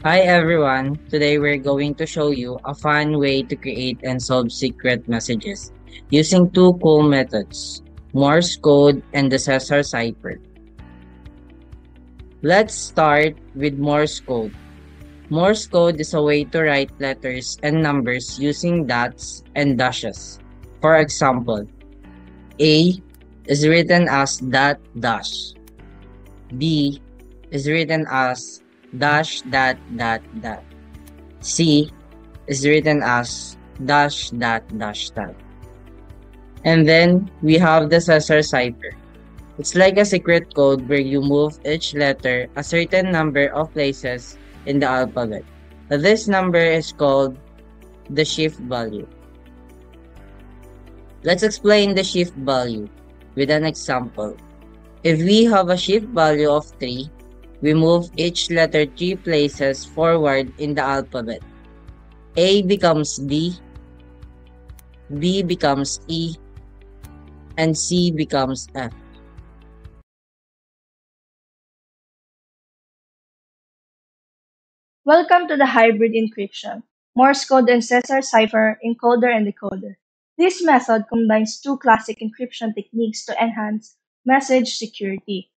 Hi everyone, today we're going to show you a fun way to create and solve secret messages using two cool methods, Morse code and the Cesar cipher. Let's start with Morse code. Morse code is a way to write letters and numbers using dots and dashes. For example, A is written as dot dash. B is written as dash dot dot dot. C is written as dash dot dash dot. And then we have the Cesar cipher. It's like a secret code where you move each letter a certain number of places in the alphabet. This number is called the shift value. Let's explain the shift value with an example. If we have a shift value of 3, we move each letter 3 places forward in the alphabet. A becomes D, B becomes E, and C becomes F. Welcome to the hybrid encryption, Morse code and Cesar cipher encoder and decoder. This method combines two classic encryption techniques to enhance message security.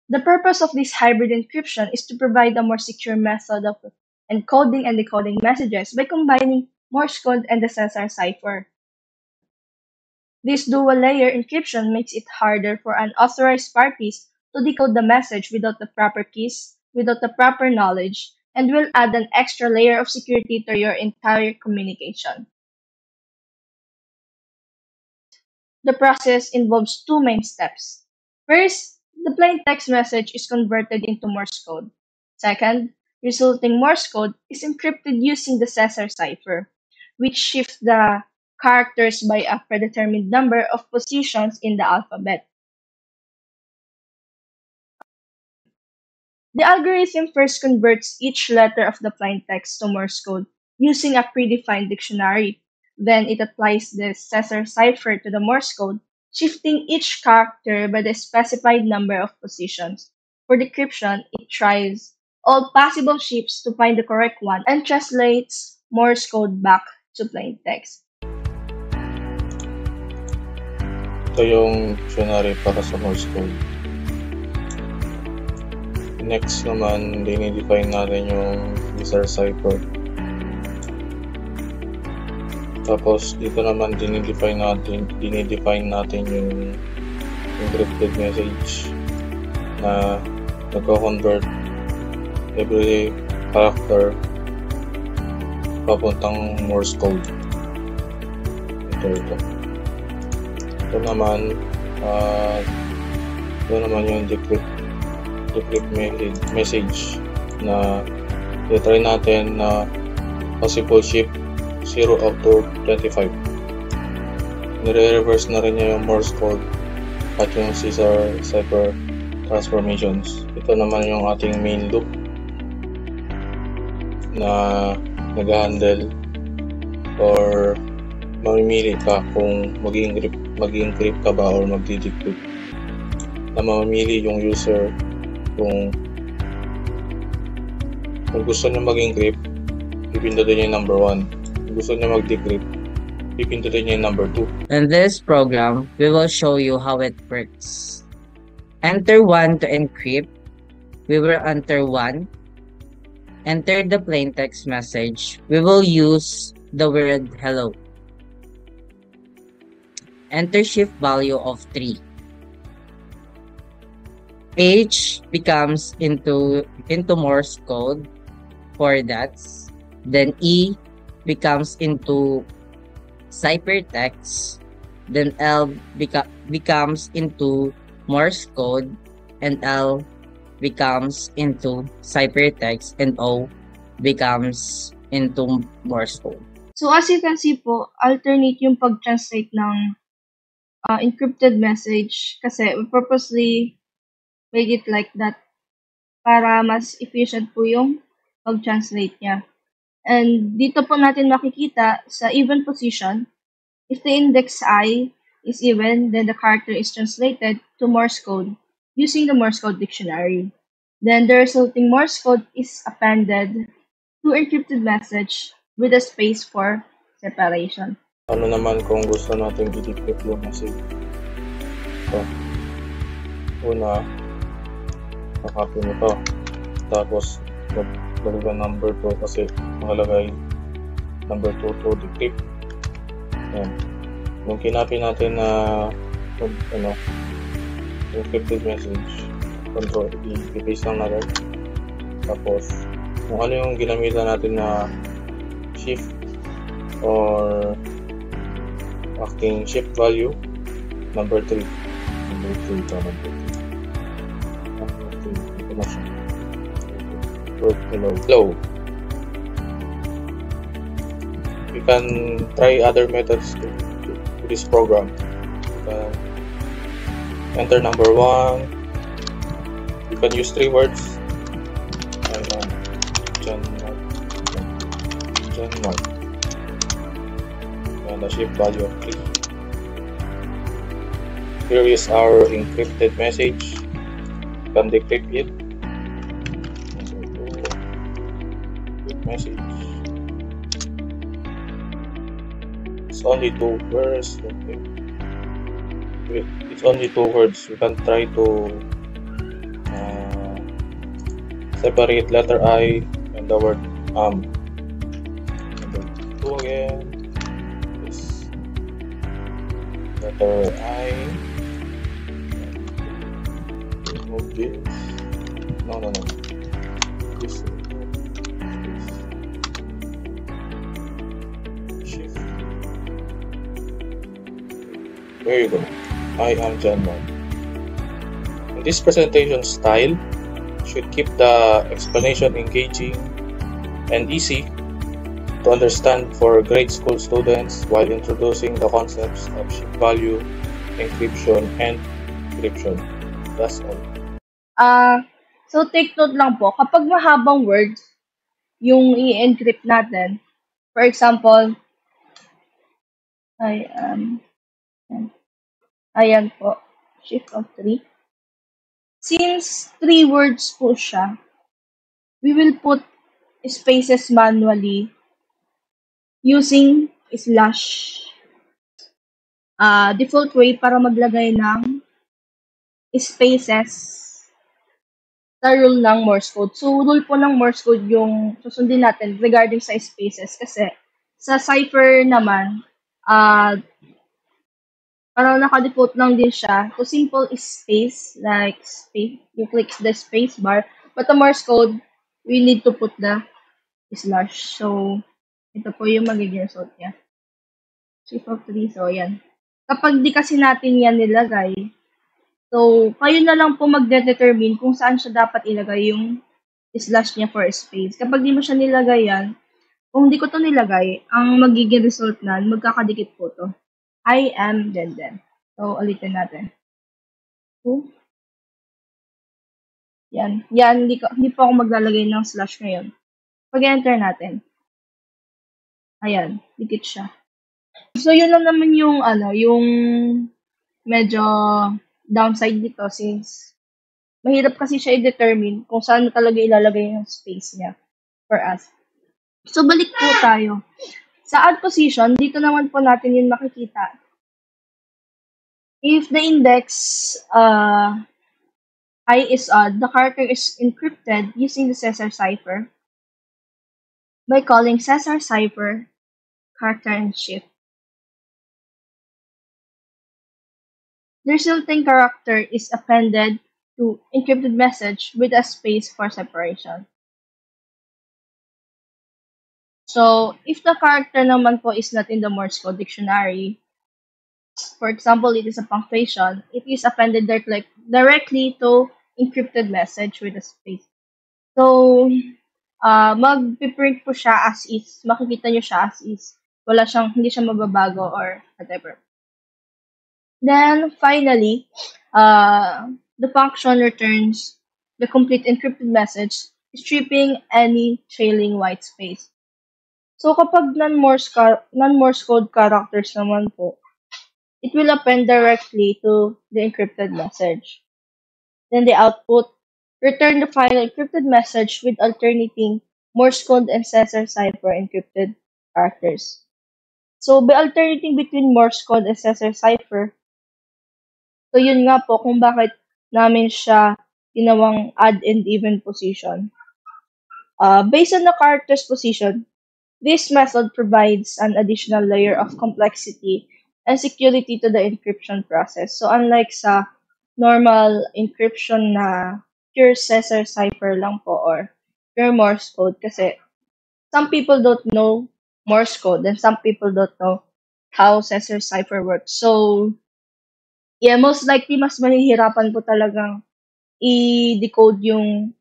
The purpose of this hybrid encryption is to provide a more secure method of encoding and decoding messages by combining Morse code and the Cesar cipher. This dual-layer encryption makes it harder for unauthorized parties to decode the message without the proper keys, without the proper knowledge, and will add an extra layer of security to your entire communication. The process involves two main steps. First, the plain text message is converted into Morse code. Second, resulting Morse code is encrypted using the Cesar cipher, which shifts the characters by a predetermined number of positions in the alphabet. The algorithm first converts each letter of the plain text to Morse code using a predefined dictionary. Then it applies the Cesar cipher to the Morse code, shifting each character by the specified number of positions. For decryption, it tries all possible shifts to find the correct one and translates Morse code back to plain text. Ito yung dictionary para sa Morse code. Next naman, dinidefine natin yung Cesar cipher. Tapos dito naman dinidefine natin yung encrypted message na nagko-convert every character papuntang Morse code. Ito. Ito naman, yung decrypt message na i-try natin na possible shift 0 up to 25. Nire-reverse na rin niya yung Morse code at yung Cesar cipher transformations. Ito naman yung ating main loop na nag-handle or mamimili ka kung mag-encrypt ka ba or mag-decrypt. Na mamimili yung user kung gusto niya mag-encrypt, pipindutin niya yung number 1. Kung gusto niya mag-decrypt, pipindutin niya yung number 2. In this program, we will show you how it works. Enter 1 to encrypt. We will enter 1. Enter the plain text message. We will use the word hello. Enter shift value of 3. H becomes into Morse code for dots. Then E becomes into ciphertext. Then L becomes into Morse code, and L becomes into ciphertext, and O becomes into Morse code. So as you can see po, alternate yung pag-translate ng encrypted message kasi we purposely made it like that para mas efficient po yung pag-translate niya. And dito po natin makikita sa even position, if the index I is even, then the character is translated to Morse code. using the Morse code dictionary. Then the resulting Morse code is appended to encrypted message with a space for separation. Ano naman kung gusto natin i-decrypt yung message? So, una, nakapin ito. Tapos, maglagay number 2 kasi nakalagay number 2 to decrypt. Yan. Nung kinapin natin na encrypted message, control, i-paste lang natin. Tapos, kung ano yung ginamitan natin na shift or acting shift value, number 3. Number 3 ito, number 3. Number 3, ito na siya. Work below. You can try other methods to this program. Enter number 1. You can use 3 words. John Mark. And the shift value of 3. Here is our encrypted message. You can decrypt it. Message. It's only 2 words. Okay. It's only 2 words. You can try to separate letter I and the word And then 2 again. This letter I. Remove this. No. This. Shift. There you go. I am John Mark. In this presentation style should keep the explanation engaging and easy to understand for grade school students while introducing the concepts of shift value, encryption, and decryption. That's all. So take note lang po, kapag mahabang words yung i-encrypt natin, for example, ayan po, shift of 3. Since 3 words po siya, we will put spaces manually using slash. Default way para maglagay ng spaces sa rule ng Morse code. So, rule po ng Morse code yung susundin natin regarding sa spaces kasi sa cipher naman, parang naka-default lang din siya. So, simple is space, like space, you click the space bar. But the Morse code, we need to put the slash. So, ito po yung magiging result niya. Shift of 3, so yan. Kapag di kasi natin yan nilagay, so, kayo na lang po magde-determine kung saan siya dapat ilagay yung slash niya for space. Kapag di mo siya nilagay yan, kung di ko to nilagay, ang magiging result na, magkakadikit po to. I am then. So, ulitin natin. So, yan. Hindi po ako maglalagay ng slash ngayon. Pag-enter natin. Ayan, dikit siya. So, yun lang naman yung, yung medyo downside dito since mahirap kasi siya i-determine kung saan talaga ilalagay yung space niya for us. So, balik po tayo. Sa add position, dito naman po natin yun makikita. If the index I is odd, the character is encrypted using the Caesar cipher by calling Caesar cipher character and shift. The resulting character is appended to encrypted message with a space for separation. So, if the character naman po is not in the Morse code dictionary, for example, it is a punctuation, it is appended directly to encrypted message with a space. So, mag-print po siya as is. Makikita nyo siya as is. Hindi siya mababago or whatever. Then, finally, the function returns the complete encrypted message, stripping any trailing white space. So, kapag non-Morse code characters naman po, it will append directly to the encrypted message. Then the output, return the final encrypted message with alternating Morse code and Caesar cipher encrypted characters. So, by alternating between Morse code and Caesar cipher, so yun nga po kung bakit namin siya ginawang odd and even position. Based on the character's position, this method provides an additional layer of complexity and security to the encryption process. So unlike sa normal encryption na pure Caesar cipher lang po or pure Morse code kasi some people don't know Morse code and some people don't know how Caesar cipher works. So yeah, most likely mas mahihirapan po talagang i-decode yung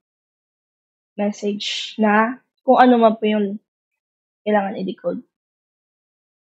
message na kung ano man po yung kailangan i-decode.